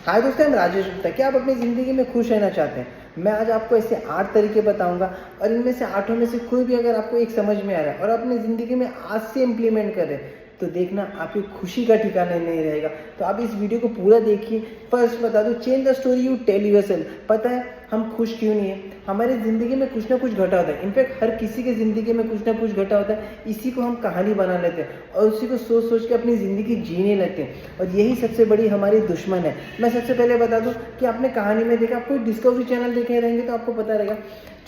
हाय दोस्तों, मैं राजेश गुप्ता। क्या आप अपनी ज़िंदगी में खुश रहना चाहते हैं? मैं आज आपको ऐसे 8 तरीके बताऊंगा और इनमें से 8 में से कोई भी अगर आपको एक समझ में आ रहा है और अपनी ज़िंदगी में आज से इम्प्लीमेंट कर रहे हैं तो देखना आपकी खुशी का ठिकाना नहीं रहेगा। तो आप इस वीडियो को पूरा देखिए। फर्स्ट बता दो, change the story you tell yourself. पता है हम खुश क्यों नहीं है? हमारी ज़िंदगी में कुछ ना कुछ घटा होता है। इनफैक्ट हर किसी की ज़िंदगी में कुछ ना कुछ घटा होता है। इसी को हम कहानी बना लेते हैं और उसी को सोच सोच के अपनी ज़िंदगी जीने लगते हैं और यही सबसे बड़ी हमारी दुश्मन है। मैं सबसे पहले बता दूं कि आपने कहानी में देखा, कोई डिस्कवरी चैनल देखे रहेंगे तो आपको पता रहेगा,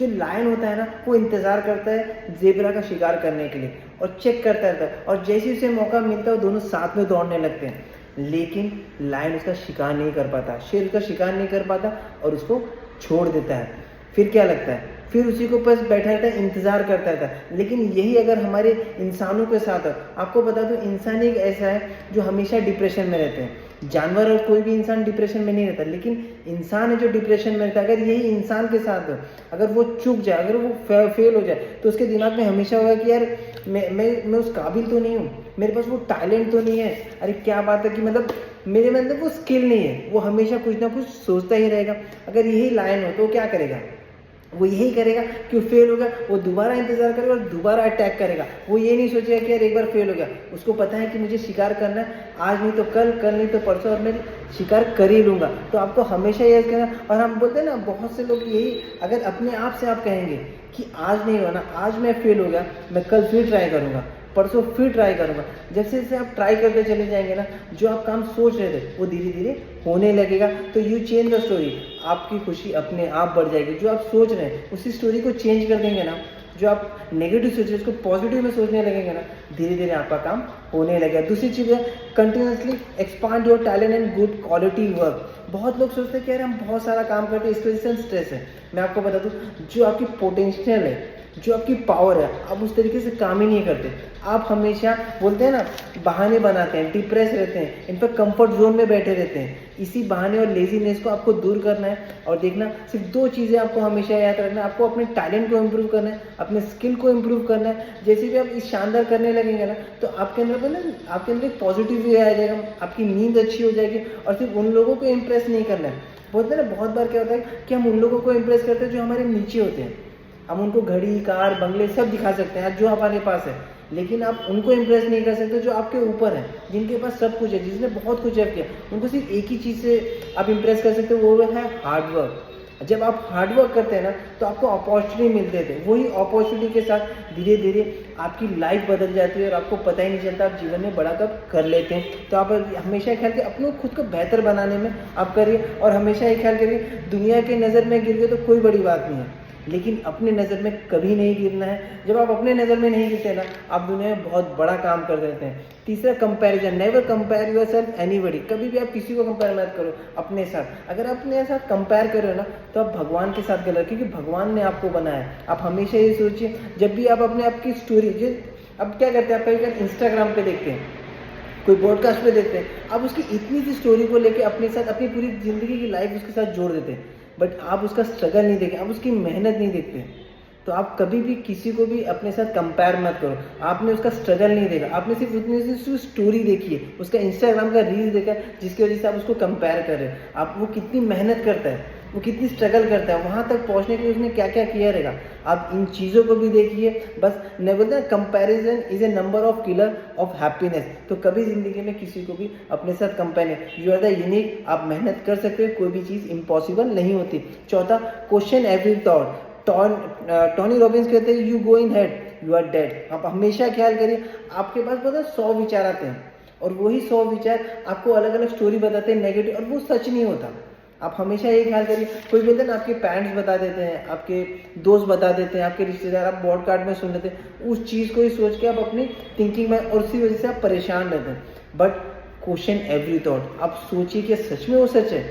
जो लायन होता है ना, वो इंतज़ार करता है जेब्रा का शिकार करने के लिए और चेक करता रहता है और जैसे ही उसे मौका मिलता है वो दोनों साथ में दौड़ने लगते हैं। लेकिन लायन उसका शिकार नहीं कर पाता, शेर उसका शिकार नहीं कर पाता और उसको छोड़ देता है। फिर क्या लगता है? फिर उसी को पास बैठा रहता है, इंतज़ार करता रहता है। लेकिन यही अगर हमारे इंसानों के साथ है, आपको बता दो, इंसान एक ऐसा है जो हमेशा डिप्रेशन में रहते हैं। जानवर और कोई भी इंसान डिप्रेशन में नहीं रहता, लेकिन इंसान है जो डिप्रेशन में रहता है। अगर यही इंसान के साथ हो, अगर वो चूक जाए, अगर वो फेल हो जाए तो उसके दिमाग में हमेशा होगा कि यार मैं उस काबिल तो नहीं हूँ, मेरे पास वो टैलेंट तो नहीं है, अरे क्या बात है कि मतलब मेरे में अंदर वो स्किल नहीं है। वो हमेशा कुछ ना कुछ सोचता ही रहेगा। अगर यही लायन हो तो क्या करेगा? वो यही करेगा कि वो फेल हो गया, वो दोबारा इंतजार करेगा और दोबारा अटैक करेगा। वो ये नहीं सोचेगा कि यार एक बार फेल हो गया, उसको पता है कि मुझे शिकार करना है, आज नहीं तो कल, कल नहीं तो परसों, और मैं शिकार कर ही लूँगा। तो आपको हमेशा ये करना। और हम बोलते हैं ना, बहुत से लोग यही, अगर अपने आप से आप कहेंगे कि आज नहीं होना, आज मैं फेल हो गया, मैं कल फिर ट्राई करूँगा, परसों फिर ट्राई करूँगा। जैसे जैसे आप ट्राई करते चले जाएंगे ना, जो आप काम सोच रहे थे वो धीरे धीरे होने लगेगा। तो यू चेंज द स्टोरी, आपकी खुशी अपने आप बढ़ जाएगी। जो आप सोच रहे हैं उसी स्टोरी को चेंज कर देंगे ना, जो आप नेगेटिव सोच रहे हैं उसको पॉजिटिव में सोचने लगेंगे ना, धीरे धीरे आपका काम होने लगेगा। दूसरी चीज़ है, continuously expand your talent and good quality work. बहुत लोग सोचते हैं कि यार हम बहुत सारा काम करते हैं, इस वजह से स्ट्रेस है। मैं आपको बता दूं, जो आपकी पोटेंशियल है, जो आपकी पावर है, आप उस तरीके से काम ही नहीं करते। आप हमेशा बोलते हैं ना, बहाने बनाते हैं, डिप्रेस रहते हैं, इनफैक्ट कंफर्ट जोन में बैठे रहते हैं। इसी बहाने और लेजीनेस को आपको दूर करना है और देखना, सिर्फ 2 चीज़ें आपको हमेशा याद रखना है। आपको अपने टैलेंट को इम्प्रूव करना है, अपने स्किल को इम्प्रूव करना है। जैसे भी आप इस शानदार करने लगेंगे ना, तो आपके अंदर बोले, आपके अंदर एक पॉजिटिव वे आ जाएगा, आपकी नींद अच्छी हो जाएगी। और सिर्फ उन लोगों को इम्प्रेस नहीं करना है। बोलते हैं ना, बहुत बार क्या होता है कि हम उन लोगों को इम्प्रेस करते हैं जो हमारे नीचे होते हैं। हम उनको घड़ी, कार, बंगले सब दिखा सकते हैं जो हमारे पास है, लेकिन आप उनको इम्प्रेस नहीं कर सकते जो आपके ऊपर है, जिनके पास सब कुछ है, जिसने बहुत कुछ है किया। उनको सिर्फ एक ही चीज़ से आप इम्प्रेस कर सकते हो, वो है हार्डवर्क। जब आप हार्डवर्क करते हैं ना, तो आपको अपॉर्चुनिटी मिलते थे। वही अपॉर्चुनिटी के साथ धीरे धीरे आपकी लाइफ बदल जाती है और आपको पता ही नहीं चलता आप जीवन में बड़ा कब कर लेते हैं। तो आप हमेशा ख्याल करिए, अपने खुद को बेहतर बनाने में आप करिए। और हमेशा ये ख्याल करिए, दुनिया की नज़र में गिर गए तो कोई बड़ी बात नहीं है, लेकिन अपने नज़र में कभी नहीं गिरना है। जब आप अपने नज़र में नहीं गिरते ना, आप दुनिया में बहुत बड़ा काम कर देते हैं। तीसरा, comparison. Never compare yourself anybody. कभी भी आप किसी को कंपेयर मत करो अपने साथ। अगर आप अपने साथ कंपेयर करो ना, तो आप भगवान के साथ गलत, क्योंकि भगवान ने आपको बनाया। आप हमेशा ये सोचिए, जब भी आप अपने आप की स्टोरी, जो अब क्या करते हैं, आप कभी कभी इंस्टाग्राम पे देखते हैं, कोई पॉडकास्ट पे देखते हैं, आप उसकी इतनी सी स्टोरी को लेके अपने साथ अपनी पूरी ज़िंदगी की लाइफ उसके साथ जोड़ देते हैं, बट आप उसका स्ट्रगल नहीं देखते, आप उसकी मेहनत नहीं देखते। तो आप कभी भी किसी को भी अपने साथ कंपेयर मत करो। आपने उसका स्ट्रगल नहीं देखा, आपने सिर्फ उतनी सी स्टोरी देखी है, उसका इंस्टाग्राम का रील देखा, जिसकी वजह से आप उसको कंपेयर कर रहे हैं। आप वो कितनी मेहनत करता है, वो कितनी स्ट्रगल करता है, वहाँ तक पहुँचने के लिए उसने क्या क्या किया रहेगा। आप इन चीज़ों को भी देखिए। बस नहीं बोलते, comparison is a number of killer of happiness. तो कभी ज़िंदगी में किसी को भी अपने साथ कंपेयर नहीं। You are the unique. आप मेहनत कर सकते हो, कोई भी चीज़ इम्पॉसिबल नहीं होती। चौथा, question every thought. Tony Robbins कहते हैं, you go in head, you are dead. आप हमेशा ख्याल करिए, आपके पास पता 100 विचार आते हैं और वही 100 विचार आपको अलग अलग स्टोरी बताते हैं नेगेटिव, और वो सच नहीं होता। आप हमेशा ये ख्याल करिए, कोई बोलते हैं ना, आपके पेरेंट्स बता देते हैं, आपके दोस्त बता देते हैं, आपके रिश्तेदार, आप पॉडकास्ट में सुन लेते हैं, उस चीज़ को ही सोच के आप अपनी थिंकिंग में, और उसी वजह से आप परेशान रहते हैं। But question every thought. आप सोचिए कि सच में वो सच है।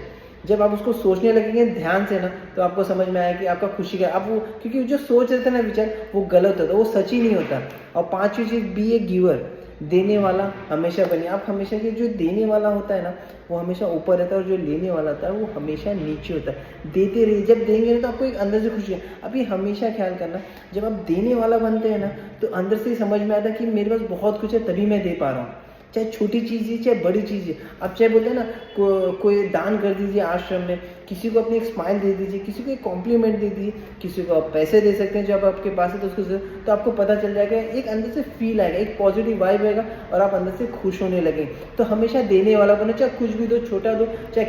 जब आप उसको सोचने लगेंगे ध्यान से ना, तो आपको समझ में आएगा कि आपका खुशी का, आप वो, क्योंकि जो सोच रहे थे ना विचार, वो गलत होता है, वो सच ही नहीं होता। और 5वीं चीज़, बी ए गिवर। देने वाला हमेशा बनिए। आप हमेशा कि जो देने वाला होता है ना, वो हमेशा ऊपर रहता है, और जो लेने वाला होता है वो हमेशा नीचे होता है। देते रहिए, जब देंगे ना तो आपको एक अंदर से खुशी है। अब ये हमेशा ख्याल करना, जब आप देने वाला बनते हैं ना, तो अंदर से ही समझ में आता है कि मेरे पास बहुत कुछ है, तभी मैं दे पा रहा हूँ। चाहे छोटी चीज़ है चाहे बड़ी चीज़ है। आप चाहे बोलते हैं ना कोई दान कर दीजिए आश्रम में, किसी को अपनी एक स्माइल दे दीजिए, किसी को एक कॉम्प्लीमेंट दे दीजिए, किसी को आप पैसे दे सकते हैं जब आपके पास है तो उसको तो आपको पता चल जाएगा, एक अंदर से फील आएगा, एक पॉजिटिव वाइब आएगा और आप अंदर से खुश होने लगेंगे। तो हमेशा देने वाला बनो, चाहे कुछ भी दो, छोटा दो, चाहे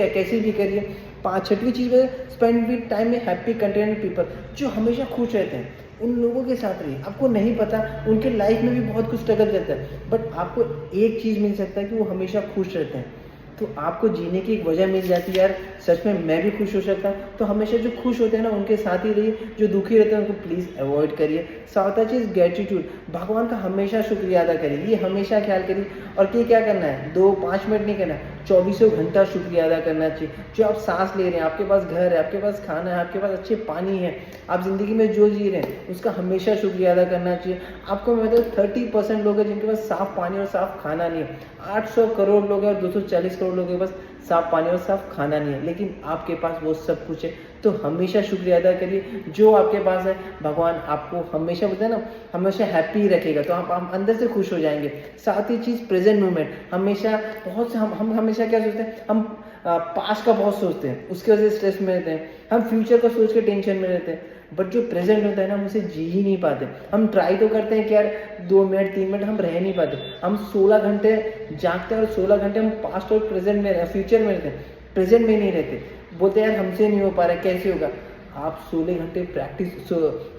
कैसे भी करिए। 5वीं चीज़ है स्पेंड विद टाइम में हैप्पी कंटेंट पीपल, जो हमेशा खुश रहते हैं उन लोगों के साथ रहिए। आपको नहीं पता उनके लाइफ में भी बहुत कुछ स्ट्रगल रहता है, बट आपको एक चीज़ मिल सकता है कि वो हमेशा खुश रहते हैं। तो आपको जीने की एक वजह मिल जाती है, यार सच में मैं भी खुश हो सकता हूँ। तो हमेशा जो खुश होते हैं ना उनके साथ ही रहिए, जो दुखी रहते हैं उनको प्लीज़ अवॉइड करिए। 7वां चीज़ ग्रेटिट्यूड, भगवान का हमेशा शुक्रिया अदा करिए, ये हमेशा ख्याल करिए। और क्या करना है, 2-5 मिनट नहीं करना, 24 घंटा शुक्रिया अदा करना चाहिए। जो आप सांस ले रहे हैं, आपके पास घर है, आपके पास खाना है, आपके पास अच्छे पानी है, आप ज़िंदगी में जो जी रहे हैं उसका हमेशा शुक्रिया अदा करना चाहिए। आपको मैं बताऊँ 30% लोग हैं जिनके पास साफ़ पानी और साफ़ खाना नहीं है। 800 करोड़ लोग हैं और 240 करोड़ लोगों के पास साफ़ पानी और साफ़ खाना नहीं है, लेकिन आपके पास वो सब कुछ है। तो हमेशा शुक्रिया अदा करिए जो आपके पास है। भगवान आपको हमेशा बोलते हैं ना, हमेशा हैप्पी रखेगा, तो आप अंदर से खुश हो जाएंगे। 7वीं चीज़ प्रेजेंट मोमेंट, हमेशा बहुत से हम हमेशा क्या सोचते हैं, हम पास्ट का बहुत सोचते हैं, उसकी वजह से स्ट्रेस में रहते हैं। हम फ्यूचर का सोच के टेंशन में रहते हैं, बट जो प्रेजेंट होता है ना हम उसे जी ही नहीं पाते। हम ट्राई तो करते हैं कि यार 2 मिनट 3 मिनट हम रह नहीं पाते। हम 16 घंटे जागते हैं और 16 घंटे हम पास्ट और प्रेजेंट में फ्यूचर में रहते हैं, प्रेजेंट में नहीं रहते। बोलते हैं यार हमसे नहीं हो पा रहा है, कैसे होगा। आप 16 घंटे प्रैक्टिस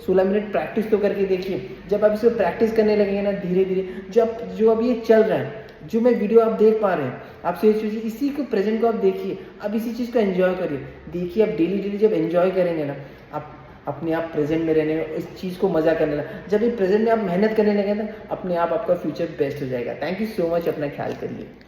16 मिनट प्रैक्टिस तो करके देखिए। जब आप इसे प्रैक्टिस करने लगेंगे ना धीरे धीरे, जो अब ये चल रहा है, जो मैं वीडियो आप देख पा रहे हैं, आप सोचिए इसी को प्रेजेंट को आप देखिए, अब इसी चीज़ को एंजॉय करिए। देखिए आप डेली जब एंजॉय करेंगे ना, आप अपने आप प्रेजेंट में रहने, इस चीज़ को मज़ा करने लगा। जब ये प्रेजेंट में आप मेहनत करने लगे ना, अपने आप आपका फ्यूचर बेस्ट हो जाएगा। थैंक यू सो मच, अपना ख्याल करिए।